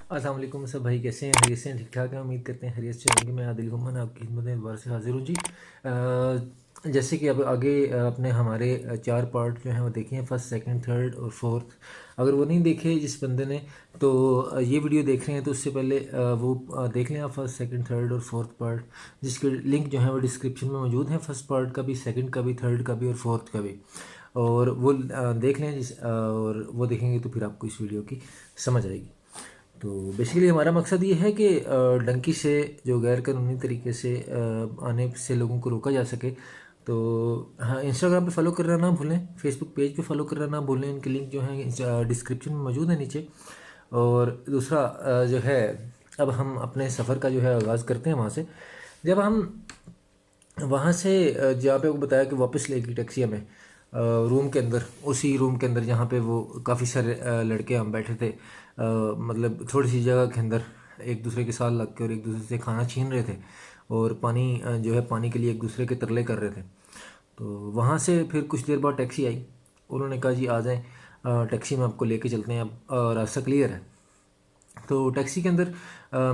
अस्सलाम वालेकुम सब भाई, कैसे हैं? खैरियत से हैं? ठीक ठाक हैं? उम्मीद करते हैं खैरियत से होंगे। मैं आदिल घुमन आपकी खिदमत में दोबारा से हाजिर हूँ जी। जैसे कि अब आगे अपने हमारे चार पार्ट जो हैं वो देखे हैं, फर्स्ट सेकंड थर्ड और फोर्थ। अगर वो नहीं देखे जिस बंदे ने, तो ये वीडियो देख रहे हैं तो उससे पहले वो देख लें आप फर्स्ट सेकंड थर्ड और फोर्थ पार्ट, जिसके लिंक जो है वो डिस्क्रिप्शन में मौजूद हैं। फर्स्ट पार्ट का भी, सेकंड का भी, थर्ड का भी और फोर्थ का भी। और वो देख लें और वो देखेंगे तो फिर आपको इस वीडियो की समझ आएगी। तो बेसिकली हमारा मकसद ये है कि डंकी से जो गैर कानूनी तरीके से आने से लोगों को रोका जा सके। तो हाँ, इंस्टाग्राम पे फॉलो करना ना भूलें, फेसबुक पेज पे फॉलो करना ना भूलें। इनके लिंक जो हैं डिस्क्रिप्शन में मौजूद है नीचे। और दूसरा जो है, अब हम अपने सफ़र का जो है आगाज़ करते हैं वहाँ से। जब हम वहाँ से जहाँ पे वो बताया कि वापस लेगी टैक्सी हमें रूम के अंदर, उसी रूम के अंदर जहाँ पे वो काफ़ी सारे लड़के हम बैठे थे, मतलब थोड़ी सी जगह के अंदर एक दूसरे के साथ लग के और एक दूसरे से खाना छीन रहे थे और पानी जो है पानी के लिए एक दूसरे के तरले कर रहे थे। तो वहाँ से फिर कुछ देर बाद टैक्सी आई। उन्होंने कहा जी आ जाएं, टैक्सी में आपको लेके चलते हैं, अब रास्ता क्लियर है। तो टैक्सी के अंदर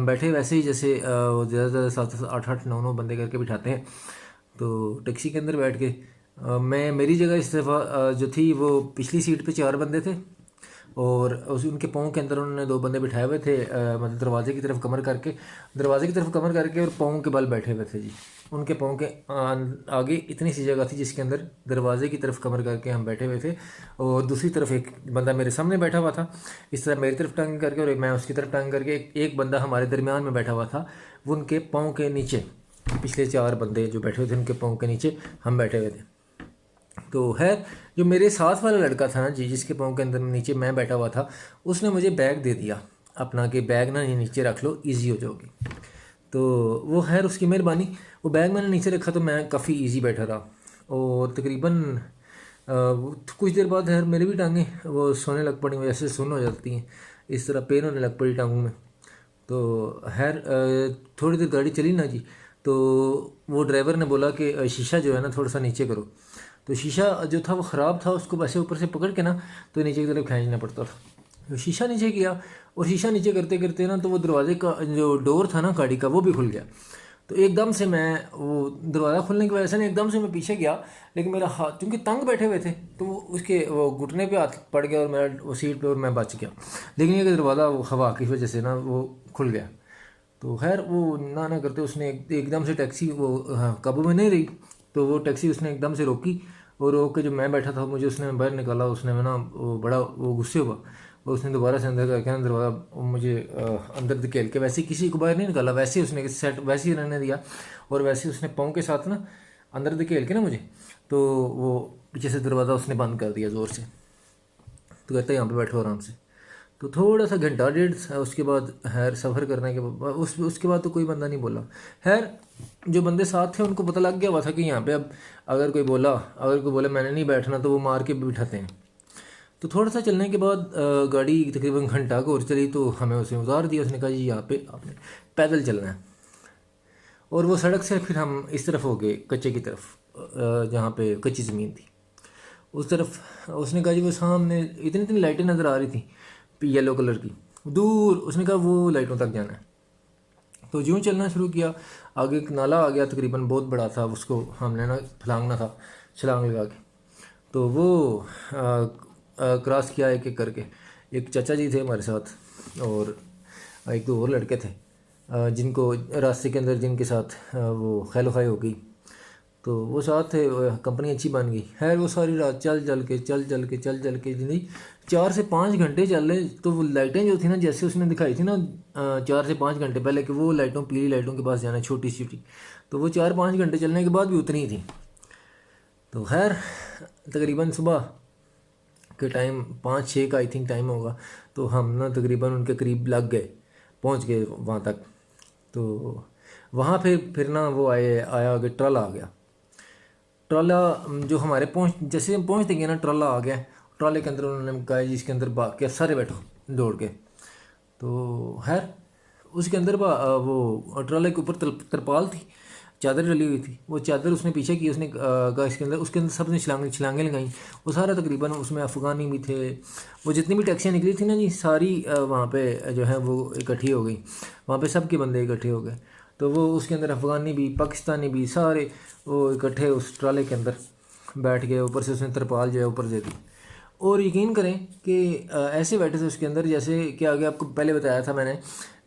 बैठे वैसे ही जैसे वो ज़्यादा से ज़्यादा सात आठ आठ नौ नौ बंदे करके बिठाते हैं। तो टैक्सी के अंदर बैठ के मैं, मेरी जगह इस दफ़ा जो थी वो पिछली सीट पे चार बंदे थे और उस उनके पाँव के अंदर उन्होंने दो बंदे बिठाए हुए थे, मतलब दरवाजे की तरफ कमर करके, दरवाजे की तरफ कमर करके और पाँव के बल बैठे हुए थे जी। उनके पाँव के आगे इतनी सी जगह थी जिसके अंदर दरवाजे की तरफ कमर करके हम बैठे हुए थे। और दूसरी तरफ एक बंदा मेरे सामने बैठा हुआ था, इस तरह मेरी तरफ टांग करके, और मैं उसकी तरफ टांग करके। एक बंदा हमारे दरमियान में बैठा हुआ था, वो उनके पाँव के नीचे, पिछले चार बंदे जो बैठे हुए थे उनके पाँव के नीचे हम बैठे हुए थे। तो है, जो मेरे साथ वाला लड़का था ना जी, जिसके पाँव के अंदर नीचे मैं बैठा हुआ था, उसने मुझे बैग दे दिया अपना कि बैग ना ये नीचे रख लो, इजी हो जाओगी। तो वो खैर उसकी मेहरबानी, वो बैग मैंने नीचे रखा तो मैं काफ़ी इजी बैठा रहा। और तकरीबन कुछ देर बाद खैर मेरी भी टांगें वो सोने लग पड़ी, वैसे सुन्न हो जाती हैं, इस तरह पेन होने लग पड़ी टांगों में। तो खैर थोड़ी देर गाड़ी चली ना जी, तो वो ड्राइवर ने बोला कि शीशा जो है ना थोड़ा सा नीचे करो। तो शीशा जो था वो ख़राब था, उसको वैसे ऊपर से पकड़ के ना तो नीचे की तरफ खींचना पड़ता था। तो शीशा नीचे किया, और शीशा नीचे करते करते ना तो वो दरवाजे का जो डोर था ना गाड़ी का वो भी खुल गया। तो एकदम से मैं, वो दरवाज़ा खुलने की वजह से ना एकदम से मैं पीछे गया, लेकिन मेरा हाथ क्योंकि तंग बैठे हुए थे तो वो उसके वो घुटने पे हाथ पड़ गया और मेरा वो सीट पे, और मैं बच गया। लेकिन ये दरवाज़ा वो हवा की वजह से ना वो खुल गया। तो खैर वो ना करते उसने एकदम से टैक्सी वो, हाँ, काबू में नहीं रही। तो वो टैक्सी उसने एकदम से रोकी, और रोक के जो मैं बैठा था मुझे उसने बाहर निकाला। उसने मैं ना वो बड़ा वो गुस्से हुआ, और उसने दोबारा से अंदर करके ना दरवाज़ा मुझे अंदर धकेल के, वैसे ही किसी को बाहर नहीं निकाला, वैसे ही उसने सेट वैसे ही रहने दिया। और वैसे ही उसने पाँव के साथ ना अंदर धकेल के ना मुझे, तो वो पीछे से दरवाज़ा उसने बंद कर दिया ज़ोर से। तो कहता है यहाँ पे बैठो आराम से। तो थोड़ा सा घंटा डेढ़ उसके बाद खैर सफ़र करने के बाद उसके बाद तो कोई बंदा नहीं बोला। खैर जो बंदे साथ थे उनको पता लग गया हुआ था कि यहाँ पे अब अगर कोई बोले मैंने नहीं बैठना तो वो मार के भी बिठाते हैं। तो थोड़ा सा चलने के बाद गाड़ी तकरीबन घंटा को और चली, तो हमें उसने उतार दिया। उसने कहा जी यहाँ पे आपने पैदल चलना है। और वो सड़क से फिर हम इस तरफ हो गए कच्चे की तरफ, जहाँ पे कच्ची ज़मीन थी उस तरफ। उसने कहा जी वो सामने इतनी इतनी लाइटें नज़र आ रही थी येलो कलर की दूर। उसने कहा वो लाइटों तक जाना है। तो यूँ चलना शुरू किया, आगे एक नाला आ गया तकरीबन बहुत बड़ा था, उसको हमने ना फलांगना था छलांग लगा के। तो वो क्रॉस किया एक एक करके। एक चाचा जी थे हमारे साथ, और एक दो और लड़के थे जिनको रास्ते के अंदर जिनके साथ वो खैलो खाई हो गई। तो वो साथ थे, कंपनी अच्छी बन गई। खैर वो सारी रात चल के जिंदगी 4 से 5 घंटे चल रहे। तो वो लाइटें जो थी ना, जैसे उसने दिखाई थी ना 4 से 5 घंटे पहले कि वो लाइटों पीली लाइटों के पास जाना है छोटी छोटी, तो वो 4-5 घंटे चलने के बाद भी उतनी ही थी। तो खैर तकरीबन सुबह के टाइम 5-6 का आई थिंक टाइम होगा, तो हम ना तकरीबन उनके करीब लग गए, पहुंच गए वहाँ तक। तो वहाँ फिर ना वो आया आगे ट्रल आ गया। ट्राला जो हमारे जैसे हम पहुँचते गए ना ट्राला आ गया। ट्राले के अंदर उन्होंने कहा जी इसके अंदर भाग के सारे बैठो दौड़ के। तो खैर उसके अंदर वो ट्राले के ऊपर तरपाल थी। चादर डली हुई थी, वो चादर उसने पीछे की, उसने कहा इसके अंदर, उसके अंदर सबने छलांगें लगाई। वो सारा तकरीबन उसमें अफ़गानी भी थे, वो जितनी भी टैक्सियाँ निकली थी ना जी सारी वहाँ पे जो है वो इकट्ठी हो गई, वहाँ पे सब के बंदे इकट्ठे हो गए। तो वो उसके अंदर अफ़गानी भी पाकिस्तानी भी सारे वो इकट्ठे उस ट्राले के अंदर बैठ गए। ऊपर से उसने तरपाल जो है ऊपर दे दी। और यकीन करें कि ऐसे बैठे थे उसके अंदर जैसे कि आगे आपको पहले बताया था मैंने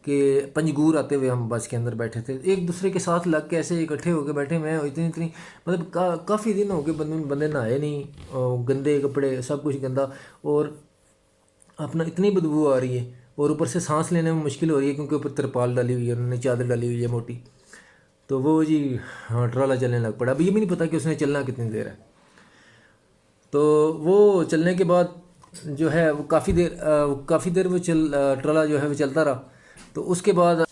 कि पंजगूर आते हुए हम बस के अंदर बैठे थे, एक दूसरे के साथ लग के ऐसे इकट्ठे होकर बैठे हुए हैं। इतनी इतनी मतलब काफ़ी दिन हो गए बंदे नहाए नहीं, गंदे कपड़े सब कुछ गंदा, और अपना इतनी बदबू आ रही है, और ऊपर से सांस लेने में मुश्किल हो रही है क्योंकि ऊपर तरपाल डाली हुई है, उन्होंने चादर डाली हुई है मोटी। तो वो जी हाँ ट्राला चलने लग पड़ा। अब ये भी नहीं पता कि उसने चलना कितनी देर है। तो वो चलने के बाद जो है वो काफ़ी देर वो ट्राला जो है वो चलता रहा। तो उसके बाद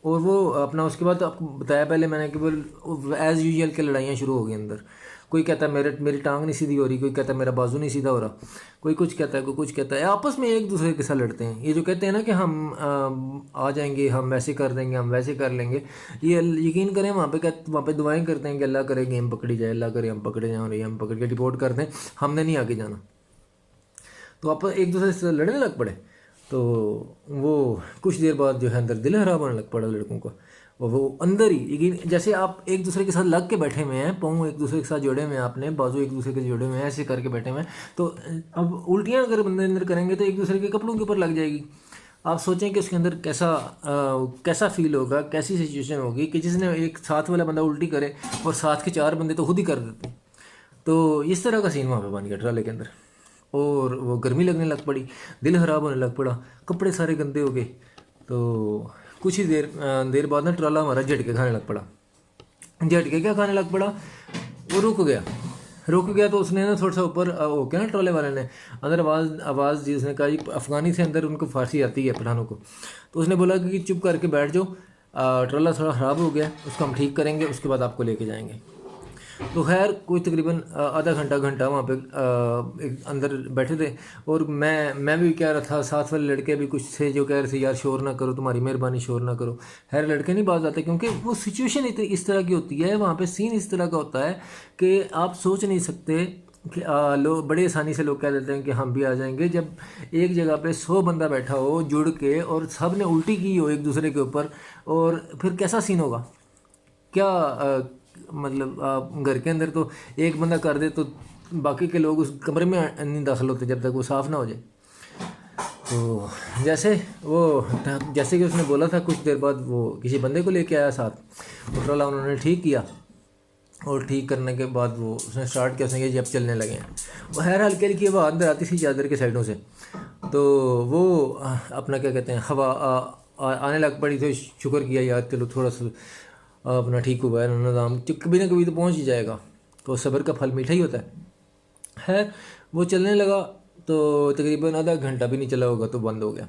और वो अपना उसके बाद तो आपको बताया पहले मैंने कि वो एज़ यूजुअल के लड़ाइयाँ शुरू हो गई अंदर। कोई कहता है मेरी टांग नहीं सीधी हो रही, कोई कहता है मेरा बाजू नहीं सीधा हो रहा, कोई कुछ कहता है, कोई कुछ कहता है, आपस में एक दूसरे के साथ लड़ते हैं। ये जो कहते हैं ना कि हम आ जाएंगे, हम वैसे कर देंगे, हम वैसे कर लेंगे, ये यकीन करें वहाँ पे दुआएं करते हैं कि अल्लाह करे गेम पकड़ी जाए, अल्लाह करे हम पकड़े जाएँ, और ये हम पकड़ के रिपोर्ट कर दें, हमने नहीं आगे जाना। तो आप एक दूसरे से लड़ने लग पड़े। तो वो कुछ देर बाद जो है अंदर दिल खराब होने लग पड़ा लड़कों का। और वो अंदर ही लेकिन जैसे आप एक दूसरे के साथ लग के बैठे हुए हैं, पाँव एक दूसरे के साथ जोड़े हुए हैं, आपने बाजू एक दूसरे के जोड़े हुए हैं, ऐसे करके बैठे हुए हैं, तो अब उल्टियाँ अगर बंदे अंदर करेंगे तो एक दूसरे के कपड़ों के ऊपर लग जाएगी। आप सोचें कि उसके अंदर कैसा फील होगा, कैसी सिचुएशन होगी कि जिसने एक साथ वाला बंदा उल्टी करे और साथ के 4 बंदे तो खुद ही कर देते। तो इस तरह का सीन वहाँ पे बन गया ट्राले के अंदर। और वो गर्मी लगने लग पड़ी, दिल ख़राब होने लग पड़ा, कपड़े सारे गंदे हो गए। तो कुछ ही देर बाद ना ट्राला हमारा झटके खाने लग पड़ा। झटके क्या खाने लग पड़ा, वो रुक गया। तो उसने ना थोड़ा सा ऊपर हो गया ना, ट्रोले वाले ने अंदर आवाज़ दी। उसने कहा जी अफ़गानी से अंदर उनको फारसी आती है पठानों को। तो उसने बोला कि चुप करके बैठ जाओ, ट्रोला थोड़ा ख़राब हो गया, उसको हम ठीक करेंगे, उसके बाद आपको लेके जाएंगे। तो खैर कोई तकरीबन आधा घंटा वहाँ पे एक अंदर बैठे थे। और मैं भी कह रहा था, साथ वाले लड़के भी कुछ थे जो कह रहे थे यार शोर ना करो, तुम्हारी मेहरबानी शोर ना करो। खैर लड़के नहीं बाज आते क्योंकि वो सिचुएशन इस तरह की होती है, वहाँ पे सीन इस तरह का होता है कि आप सोच नहीं सकते कि लोग बड़े आसानी से लोग कह देते हैं कि हम भी आ जाएंगे। जब एक जगह पे 100 बंदा बैठा हो जुड़ के और सब ने उल्टी की हो एक दूसरे के ऊपर, और फिर कैसा सीन होगा क्या मतलब आप घर के अंदर तो एक बंदा कर दे तो बाकी के लोग उस कमरे में नहीं दाखिल होते जब तक वो साफ़ ना हो जाए। तो जैसे कि उसने बोला था, कुछ देर बाद वो किसी बंदे को लेके आया साथ, ट्राला उन्होंने ठीक किया। और ठीक करने के बाद वो उसने स्टार्ट किया, उसने कहा जी अब चलने लगे हैं। वो खैर हल्की हल्की हवा अंदर आती थी चादर के साइडों से। तो वो अपना क्या कहते हैं हवा आने लग पड़ी। तो शुक्र किया यार चलो थोड़ा सा अपना ठीक हुआ है निज़ाम, कभी ना कभी तो पहुंच ही जाएगा। तो सब्र का फल मीठा ही होता है। वो चलने लगा तो तकरीबन आधा घंटा भी नहीं चला होगा तो बंद हो गया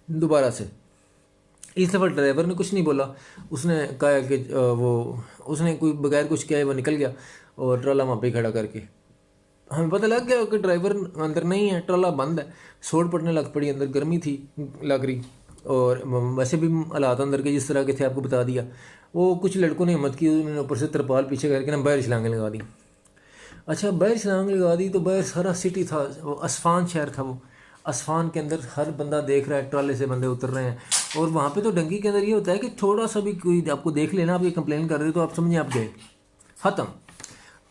दोबारा से। इस दफ़ा ड्राइवर ने कुछ नहीं बोला, उसने कहा कि उसने कोई बगैर कुछ किए वो निकल गया और ट्राला वहाँ पे खड़ा करके। हमें पता लग गया कि ड्राइवर अंदर नहीं है, ट्राला बंद है। सोड़ पड़ने लग पड़ी, अंदर गर्मी थी लग रही, और वैसे भी हालात अंदर के जिस तरह के थे आपको बता दिया। वो कुछ लड़कों ने हिम्मत की, उन्होंने ऊपर से तरपाल पीछे करके ना बाहर छलांगें लगा दी। अच्छा बाहर छलांग लगा दी तो बाहर सारा सिटी था, वो असफान शहर था। वो असफान के अंदर हर बंदा देख रहा है, ट्राले से बंदे उतर रहे हैं। और वहाँ पे तो डंगी के अंदर ये होता है कि थोड़ा सा भी कोई आपको देख लेना, आप ये कंप्लेन कर रहे हो तो आप समझिए आप गए ख़त्म।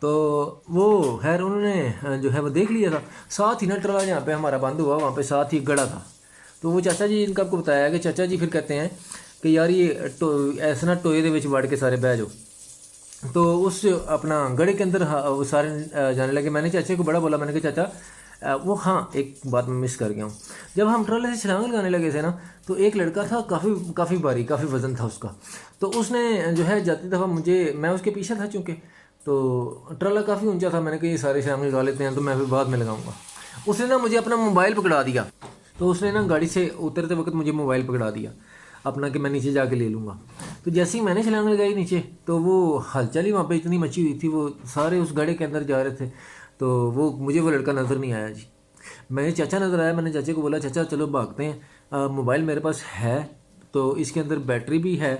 तो वो खैर उन्होंने जो है वो देख लिया था। साथ ही ना ट्राला जहाँ पे हमारा बंद हुआ वहाँ पे साथ ही गड़ा था। तो वो चाचा जी इनका आपको बताया कि चाचा जी फिर कहते हैं कि यार ये ऐसा ना टोए दे विच वड़ के सारे बह जाओ। तो उस अपना गड़े के अंदर वो सारे जाने लगे। मैंने चाचा को बड़ा बोला, मैंने कहा चाचा वो हाँ एक बात मैं मिस कर गया हूँ। जब हम ट्राले से छलांग लगाने लगे थे ना तो एक लड़का था, काफ़ी भारी, काफ़ी वज़न था उसका। तो उसने जो है जाती दफ़ा मैं उसके पीछे था चूँकि, तो ट्राला काफ़ी ऊंचा था। मैंने कहा ये सारे छलांग लगा लेते हैं तो मैं फिर बाद में लगाऊंगा। उसने ना मुझे अपना मोबाइल पकड़ा दिया। तो उसने ना गाड़ी से उतरते वक्त मुझे मोबाइल पकड़ा दिया अपना कि मैं नीचे जाके ले लूँगा। तो जैसे ही मैंने छलांग लगाई नीचे तो वो हलचल ही वहाँ पे इतनी मची हुई थी, वो सारे उस गाड़ी के अंदर जा रहे थे। तो मुझे वो लड़का नज़र नहीं आया जी। मैंने चाचा नज़र आया, मैंने चाचे को बोला चाचा चलो भागते हैं, मोबाइल मेरे पास है तो इसके अंदर बैटरी भी है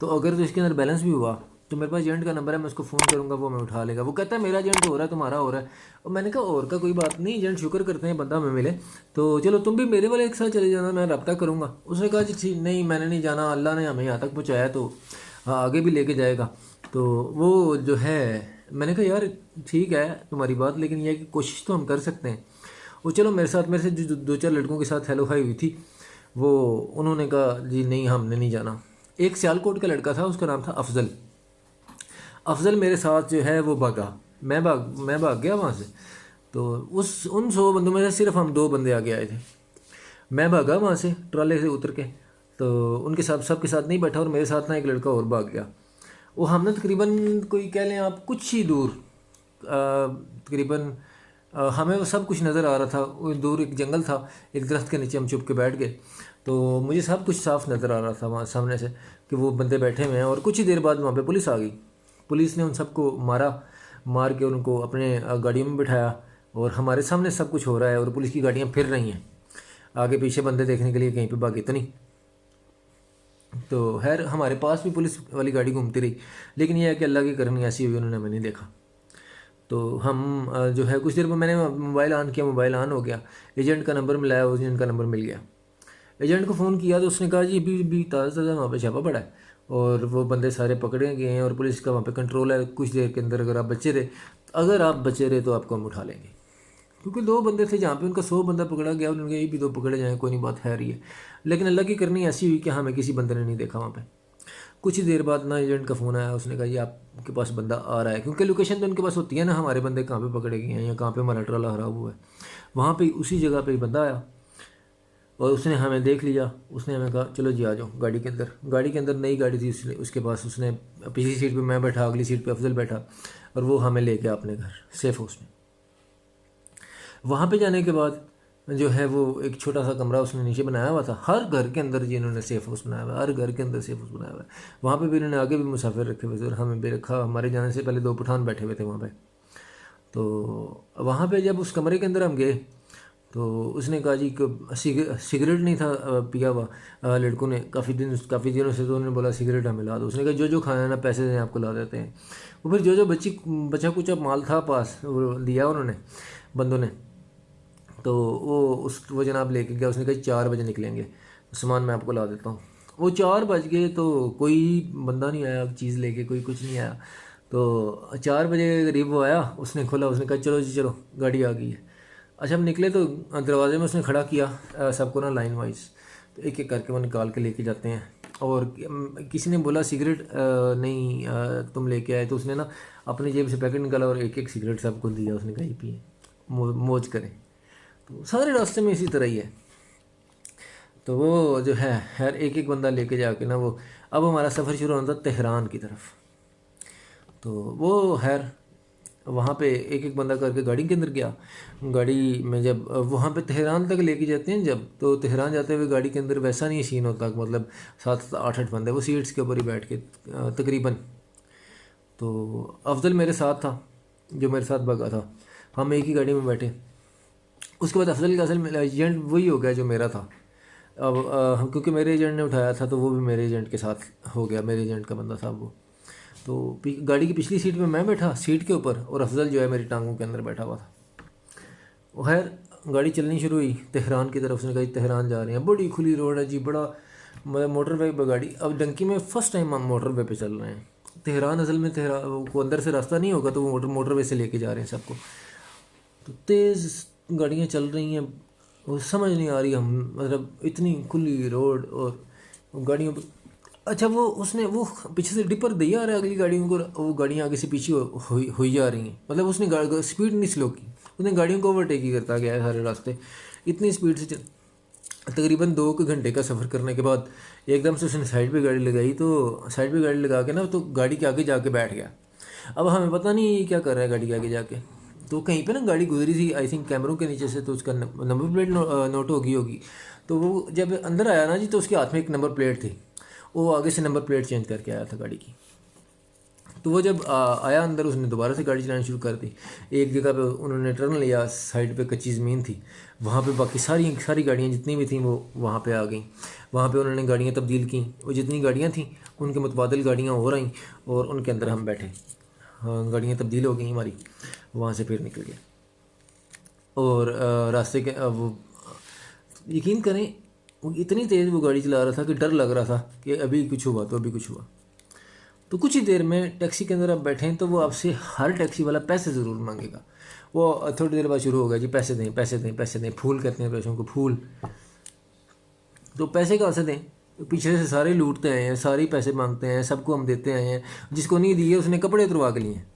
तो अगर तो इसके अंदर बैलेंस भी हुआ तो मेरे पास एजेंट का नंबर है, मैं उसको फ़ोन करूँगा, वो मैं उठा लेगा। वो कहता है मेरा एजेंट हो रहा है, तुम्हारा हो रहा है। और मैंने कहा और का कोई बात नहीं, एजेंट शुक्र करते हैं बंदा हमें मिले, तो चलो तुम भी मेरे वाले एक साथ चले जाना, मैं रब्ता करूँगा। उसने कहा जी ठीक नहीं, मैंने नहीं जाना, अल्लाह ने हमें यहाँ तक पहुँचाया तो आगे भी लेके जाएगा। तो वो जो है, मैंने कहा यार ठीक है तुम्हारी बात, लेकिन यह कि कोशिश तो हम कर सकते हैं। वो चलो मेरे से जो 2-4 लड़कों के साथ हेलो हाई हुई थी, वो उन्होंने कहा जी नहीं हमने नहीं जाना। एक सियालकोट का लड़का था, उसका नाम था अफजल। अफजल मेरे साथ जो है वो भागा, मैं भाग गया वहाँ से। तो उन 100 बंदों में से सिर्फ हम 2 बंदे आगे आए थे। मैं भागा वहाँ से ट्राले से उतर के, तो उनके साथ सबके साथ नहीं बैठा, और मेरे साथ ना एक लड़का और भाग गया। वो हमने तकरीबन कोई कह लें आप कुछ ही दूर, तकरीबन हमें वो सब कुछ नज़र आ रहा था। वो दूर एक जंगल था, एक दरख्त के नीचे हम छुप के बैठ गए, तो मुझे सब कुछ साफ नज़र आ रहा था वहाँ सामने से कि वो बंदे बैठे हुए हैं। और कुछ ही देर बाद वहाँ पे पुलिस आ गई। पुलिस ने उन सबको मार के उनको अपने गाड़ियों में बिठाया, और हमारे सामने सब कुछ हो रहा है, और पुलिस की गाड़ियाँ फिर रही हैं आगे पीछे बंदे देखने के लिए, कहीं पे भागे तो नहीं। तो खैर हमारे पास भी पुलिस वाली गाड़ी घूमती रही, लेकिन यह है कि अल्लाह की करनी ऐसी हुई, उन्होंने हमें नहीं देखा। तो हम जो है कुछ देर में मैंने मोबाइल ऑन किया, मोबाइल ऑन हो गया, एजेंट का नंबर मिलाया, एजेंट का नंबर मिल गया। एजेंट को फ़ोन किया तो उसने कहा जी अभी ताज़ा वहाँ पे छापा पड़ा है, और वो बंदे सारे पकड़े गए हैं, और पुलिस का वहाँ पे कंट्रोल है। कुछ देर के अंदर अगर आप बचे रहे तो आपको हम उठा लेंगे। क्योंकि 2 बंदे थे जहाँ पे उनका 100 बंदा पकड़ा गया, उन्होंने ये भी 2 पकड़े जाएँ, कोई नहीं, बात है रही है। लेकिन अल्लाह की करनी ऐसी हुई कि हमें किसी बंदे ने नहीं देखा वहाँ पे। कुछ ही देर बाद ना एजेंट का फ़ोन आया, उसने कहा जी आपके पास बंदा आ रहा है, क्योंकि लोकेशन तो उनके पास होती है ना, हमारे बंदे कहाँ पे पकड़े गए हैं या कहाँ पे हमारा ट्राला खराब हुआ है। वहाँ पे उसी जगह पे बंदा आया, और उसने हमें देख लिया। उसने हमें कहा चलो जी आ जाओ गाड़ी के अंदर। गाड़ी के अंदर नई गाड़ी थी उसके पास, उसने पिछली सीट पे मैं बैठा, अगली सीट पे अफजल बैठा, और वो हमें ले गया अपने घर सेफ हाउस में। वहाँ पे जाने के बाद जो है वो एक छोटा सा कमरा उसने नीचे बनाया हुआ था। हर घर के अंदर जी इन्होंने सेफ हाउस बनाया हुआ है, हर घर के अंदर सेफ हाउस बनाया हुआ है। वहाँ पे भी इन्होंने आगे भी मुसाफिर रखे हुए थे, और हमें भी रखा। हमारे जाने से पहले 2 पठान बैठे हुए थे वहाँ पे। तो वहाँ पे जब उस कमरे के अंदर हम गए, तो उसने कहा जी कि सिगरेट नहीं था पिया हुआ लड़कों ने काफ़ी दिनों से, तो उन्होंने बोला सिगरेट हमें ला दो। उसने कहा जो खाना है ना पैसे दें आपको ला देते हैं। वो फिर जो बचा कुचा माल था पास वो दिया उन्होंने बंदों ने। तो वो जनाब लेके गया। उसने कहा 4 बजे निकलेंगे, सामान मैं आपको ला देता हूँ। वो 4 बज गए तो कोई बंदा नहीं आया चीज़ लेके, कोई कुछ नहीं आया। तो 4 बजे करीब वो आया, उसने खोला, उसने कहा चलो जी चलो गाड़ी आ गई है। अच्छा हम निकले तो दरवाजे में उसने खड़ा किया सबको ना लाइन वाइज, तो एक एक करके वो निकाल के लेके जाते हैं। और किसी ने बोला सिगरेट नहीं तुम लेके आए, तो उसने ना अपनी जेब से पैकेट निकाला और एक एक सिगरेट सबको दिया। उसने कहा पिए मौज करें। तो सारे रास्ते में इसी तरह ही है। तो वो जो है हर एक बंदा लेके जाके ना वो, अब हमारा सफ़र शुरू होता तेहरान की तरफ। तो वो खैर वहाँ पे एक बंदा करके गाड़ी के अंदर गया। गाड़ी में जब वहाँ पे तेहरान तक लेके जाते हैं जब, तो तेहरान जाते हुए गाड़ी के अंदर वैसा नहीं सीन होता, मतलब 7-8 बंदे वो सीट्स के ऊपर ही बैठ के तकरीबन। तो अफजल मेरे साथ था जो मेरे साथ भगा था, हम एक ही गाड़ी में बैठे। उसके बाद अफजल का असल एजेंट वही हो गया जो मेरा था। अब क्योंकि मेरे एजेंट ने उठाया था तो वो भी मेरे एजेंट के साथ हो गया, मेरे एजेंट का बंदा था वो। तो गाड़ी की पिछली सीट में मैं बैठा सीट के ऊपर, और अफजल जो है मेरी टांगों के अंदर बैठा हुआ था। खैर गाड़ी चलनी शुरू हुई तेहरान की तरफ। उसने कहा तेहरान जा रहे हैं, बड़ी खुली रोड है जी, बड़ा मोटरवे पर गाड़ी। अब डंकी में फ़र्स्ट टाइम हम मोटरवे पे चल रहे हैं। तेहरान असल में तेहरान को अंदर से रास्ता नहीं होगा, तो वो मोटरवे से लेके जा रहे हैं सबको। तो तेज़ गाड़ियाँ चल रही हैं, वो समझ नहीं आ रही हम, मतलब इतनी खुली रोड और गाड़ियों पर। अच्छा वो पीछे से डिपर दे आ रहा है अगली गाड़ियों को, वो गाड़ियाँ आगे से पीछे हुई जा रही हैं। मतलब उसने स्पीड नहीं स्लो की, उसने गाड़ियों को ओवरटेक ही करता गया है सारे रास्ते इतनी स्पीड से तकरीबन 2 घंटे का सफ़र करने के बाद एकदम से उसने साइड पे गाड़ी लगाई। तो साइड पे गाड़ी लगा के ना तो गाड़ी के आगे जाके बैठ गया। अब हमें पता नहीं क्या कर रहा है गाड़ी के आगे जाके। तो कहीं पे ना गाड़ी गुजरी थी आई थिंक कैमरों के नीचे से, तो उसका नंबर प्लेट नोट होगी। तो वो जब अंदर आया ना जी, तो उसके हाथ में एक नंबर प्लेट थी, वो आगे से नंबर प्लेट चेंज करके आया था गाड़ी की। तो वो जब आया अंदर, उसने दोबारा से गाड़ी चलानी शुरू कर दी। एक जगह पे उन्होंने टर्न लिया, साइड पे कच्ची ज़मीन थी, वहाँ पे बाकी सारी गाड़ियाँ जितनी भी थी वो वहाँ पे आ गई। वहाँ पे उन्होंने गाड़ियाँ तब्दील की, वो जितनी गाड़ियाँ थीं उनके मुतबादिल गाड़ियाँ हो रहीं और उनके अंदर हम बैठे। हाँ, गाड़ियाँ तब्दील हो गई हमारी, वहाँ से फिर निकल गए। और रास्ते के वो यकीन करें वो इतनी तेज़ वो गाड़ी चला रहा था कि डर लग रहा था कि अभी कुछ हुआ तो अभी कुछ हुआ। तो कुछ ही देर में टैक्सी के अंदर आप बैठें तो वो आपसे हर टैक्सी वाला पैसे ज़रूर मांगेगा। वो थोड़ी देर बाद शुरू होगा जी पैसे दें पैसे दें पैसे दें, फूल कहते हैं पैसों को, फूल। तो पैसे कहाँ से दें? पीछे से सारे लूटते आए हैं, सारे पैसे मांगते हैं, सबको हम देते आए हैं, जिसको नहीं दिए उसने कपड़े उतरवा के लिए हैं।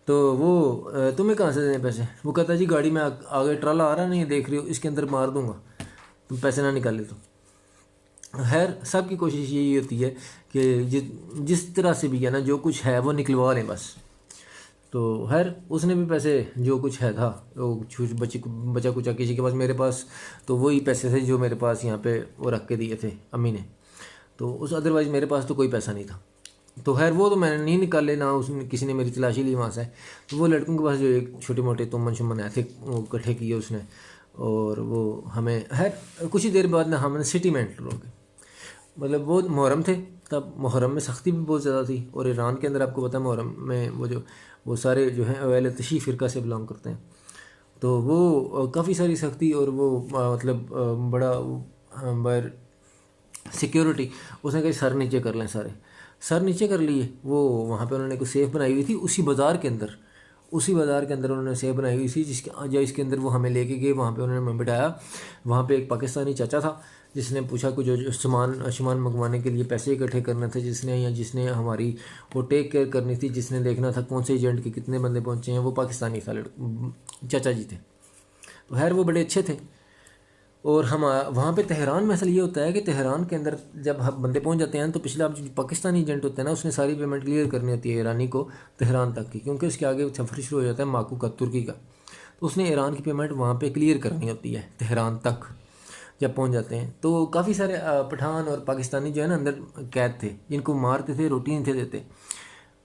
तो वो तुम्हें कहाँ से दें पैसे? वो कहता है जी गाड़ी में आगे ट्राला आ रहा नहीं है, देख रही हो, इसके अंदर मार दूंगा तुम पैसे ना निकाले तो। खैर सब की कोशिश यही होती है कि जिस तरह से भी है ना, जो कुछ है वो निकलवा लें बस। तो खैर उसने भी पैसे जो कुछ है था वो बचा कुचा किसी के पास, मेरे पास तो वही पैसे थे जो मेरे पास यहाँ पे वो रख के दिए थे अम्मी ने। तो उस अदरवाइज़ मेरे पास तो कोई पैसा नहीं था। तो खैर वो तो मैंने नहीं निकाले, ना उसने किसी ने मेरी तलाशी ली वहाँ से। तो वो लड़कों के पास जो एक छोटे मोटे तुमन शुमन आए थे वो इकट्ठे किए उसने, और वो हमें खैर कुछ ही देर बाद ना हमने सिटी में एंटर हो गए। मतलब वो मुहर्रम थे, तब मुहर्रम में सख्ती भी बहुत ज़्यादा थी। और ईरान के अंदर आपको पता है मुहर्रम में वो सारे जो हैं अहले तशी फ़िरका से बिलोंग करते हैं। तो वो काफ़ी सारी सख्ती और वो मतलब बड़ा बाहर सिक्योरिटी। उसने कहा सर नीचे कर लें, सारे सर नीचे कर लिए। वो वहाँ पे उन्होंने कुछ सेफ बनाई हुई थी उसी बाज़ार के अंदर, उन्होंने सेफ बनाई हुई थी जिसके अंदर वो हमें लेके गए। वहाँ पे उन्होंने हमें बिठाया। वहाँ पे एक पाकिस्तानी चाचा था जिसने पूछा कि जो सामान मंगवाने के लिए पैसे इकट्ठे करने थे, जिसने हमारी वो टेक केयर करनी थी, जिसने देखना था कौन से एजेंट के कितने बंदे पहुँचे हैं, वो पाकिस्तानी था, चाचा जी थे। तो खैर वो बड़े अच्छे थे। और हम वहाँ पे तेहरान में असल ये होता है कि तेहरान के अंदर जब हम बंदे पहुँच जाते हैं तो पिछला जो पाकिस्तानी एजेंट होता है ना, उसने सारी पेमेंट क्लियर करनी होती है ईरानी को तेहरान तक की, क्योंकि उसके आगे सफ़र शुरू हो जाता है माकू का, तुर्की का। तो उसने ईरान की पेमेंट वहाँ पे क्लियर करनी होती है तेहरान तक जब पहुँच जाते हैं। तो काफ़ी सारे पठान और पाकिस्तानी जो है ना अंदर कैद थे, जिनको मारते थे, रोटी नहीं थे देते,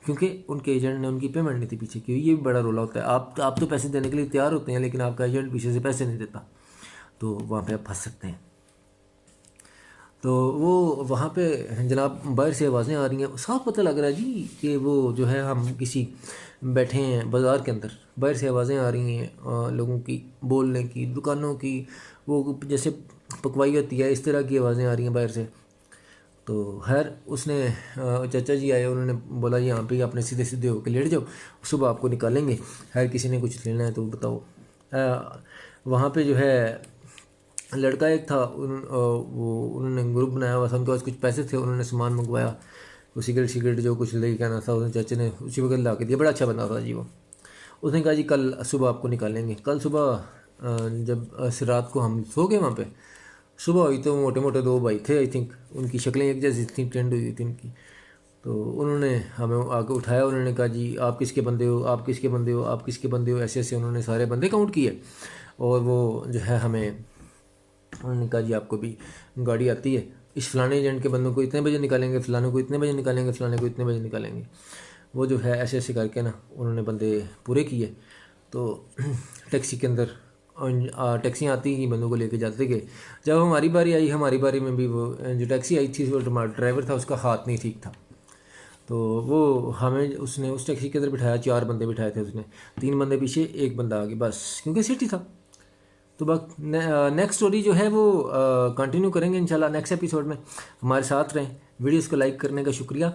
क्योंकि उनके एजेंट ने उनकी पेमेंट नहीं थी पीछे की। ये भी बड़ा रोला होता है। आप तो पैसे देने के लिए तैयार होते हैं, लेकिन आपका एजेंट पीछे से पैसे नहीं देता, तो वहाँ पे आप फंस सकते हैं। तो वो वहाँ पे जनाब बाहर से आवाज़ें आ रही हैं, साफ पता लग रहा है जी कि वो जो है हम किसी बैठे हैं बाज़ार के अंदर। बाहर से आवाज़ें आ रही हैं लोगों की बोलने की, दुकानों की, वो जैसे पकवाई होती है इस तरह की आवाज़ें आ रही हैं बाहर से। तो खैर उसने चाचा जी आए, उन्होंने बोला यहाँ पे अपने सीधे सीधे होकर लेट जाओ, सुबह आपको निकालेंगे। खैर किसी ने कुछ लेना है तो बताओ। वहाँ पे जो है लड़का एक था, उन्होंने ग्रुप बनाया हुआ था, उनके पास कुछ पैसे थे, उन्होंने सामान मंगवाया, वो सिगरेट जो कुछ लेके आना था उसने चाचे ने उसी वक्त ला के दिया। बड़ा अच्छा बंदा था जी वो। उसने कहा जी कल सुबह आपको निकालेंगे। कल सुबह जब रात को हम सो गए वहाँ पे, सुबह हुई तो मोटे मोटे दो भाई थे, आई थिंक उनकी शक्लें एक जैसी थी, टेंड हुई थी उनकी। तो उन्होंने हमें आके उठाया, उन्होंने कहा जी आप किसके बंदे हो, आप किसके बंदे हो, आप किसके बंदे हो, ऐसे ऐसे उन्होंने सारे बंदे काउंट किए। और वो जो है हमें उन्होंने कहा जी आपको भी गाड़ी आती है, इस फलाने एजेंट के बंदों को इतने बजे निकालेंगे, फलाने को इतने बजे निकालेंगे, फलाने को इतने बजे निकालेंगे। वो जो है ऐसे ऐसे करके ना उन्होंने बंदे पूरे किए। तो टैक्सी के अंदर टैक्सियाँ आती ही बंदों को लेके जाते गए। जब हमारी बारी आई, हमारी बारी में भी वो जो टैक्सी आई थी, वो ड्राइवर था उसका हाथ नहीं ठीक था। तो वो हमें उसने उस टैक्सी के अंदर बिठाया, 4 बंदे बिठाए थे उसने, 3 बंदे पीछे 1 बंदा आगे, बस क्योंकि सिटी था। तो बस नेक्स्ट स्टोरी जो है वो कंटिन्यू करेंगे इंशाल्लाह नेक्स्ट एपिसोड में। हमारे साथ रहें। वीडियोस को लाइक करने का शुक्रिया।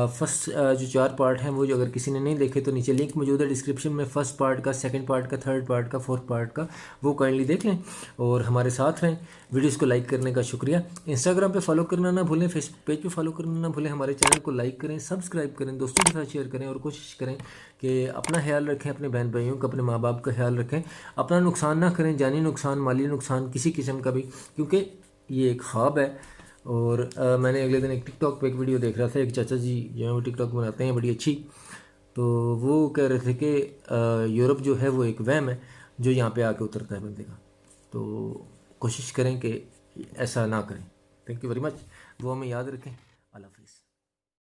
फर्स्ट जो 4 पार्ट हैं वो जो अगर किसी ने नहीं देखे तो नीचे लिंक मौजूद है डिस्क्रिप्शन में, फर्स्ट पार्ट का, सेकंड पार्ट का, थर्ड पार्ट का, फोर्थ पार्ट का, वो काइंडली देख लें और हमारे साथ रहें। वीडियोस को लाइक करने का शुक्रिया। इंस्टाग्राम पे फॉलो करना ना भूलें, फेसबुक पेज पे फॉलो करना ना भूलें। हमारे चैनल को लाइक करें, सब्सक्राइब करें, दोस्तों के साथ शेयर करें और कोशिश करें कि अपना ख्याल रखें, अपने बहन भाइयों का, अपने माँ बाप का ख्याल रखें, अपना नुकसान ना करें, जानी नुकसान, माली नुकसान, किसी किस्म का भी, क्योंकि ये एक ख्वाब है। और मैंने अगले दिन एक टिकटॉक पे एक वीडियो देख रहा था, एक चाचा जी जो है वो टिकटॉक बनाते हैं बड़ी अच्छी। तो वो कह रहे थे कि यूरोप जो है वो एक वहम है जो यहाँ पे आके उतरता है बंदे का। तो कोशिश करें कि ऐसा ना करें। Thank you very much. वो हमें याद रखें। अल्लाह हाफिज़।